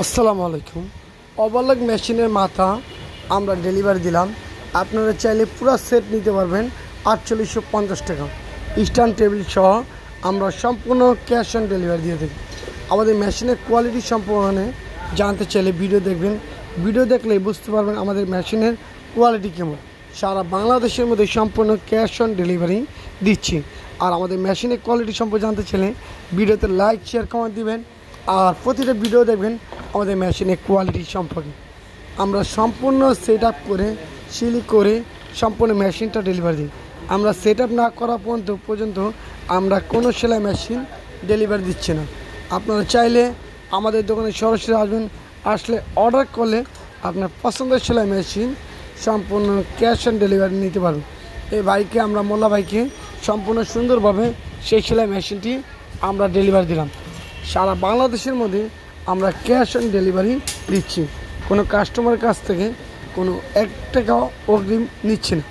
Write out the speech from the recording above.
আসসালামু আলাইকুম। ওভারলক মেশিনের মাথা আমরা ডেলিভারি দিলাম। আপনারা চাইলে পুরো সেট নিতে পারবেন 4850 টাকা। স্ট্যান্ড টেবিল সহ আমরা সম্পূর্ণ ক্যাশ অন ডেলিভারি দিয়ে থাকি। আমাদের মেশিনের কোয়ালিটি সম্পর্কে জানতে চাইলে ভিডিও দেখবেন। ভিডিও দেখলেই বুঝতে পারবেন আমাদের মেশিনের কোয়ালিটি কেমন। সারা বাংলাদেশের মধ্যে সম্পূর্ণ ক্যাশ অন ডেলিভারি দিচ্ছি। আর আমাদের মেশিনের কোয়ালিটি সম্পর্কে জানতে চাইলে ভিডিওতে লাইক শেয়ার কমেন্ট দিবেন। আর প্রতিটা ভিডিও দেখবেন আমাদের মেশিনের কোয়ালিটি সম্পর্কে। আমরা সম্পূর্ণ সেট আপ করে সিলি করে সম্পূর্ণ মেশিনটা ডেলিভারি দিই। আমরা সেট আপ না করা পর্যন্ত আমরা কোনো সেলাই মেশিন ডেলিভারি দিচ্ছি না। আপনারা চাইলে আমাদের দোকানে সরাসরি আসবেন। আসলে অর্ডার করলে আপনার পছন্দের সেলাই মেশিন সম্পূর্ণ ক্যাশ অন ডেলিভারি নিতে পারবেন। এই ভাইকে আমরা মোল্লা ভাইকে সম্পূর্ণ সুন্দরভাবে সেই সেলাই মেশিনটি আমরা ডেলিভারি দিলাম। সারা বাংলাদেশের মধ্যে আমরা ক্যাশ অন ডেলিভারি দিচ্ছি। কোনো কাস্টমারের কাছ থেকে কোনো 1 টাকাও অগ্রিম নিচ্ছি না।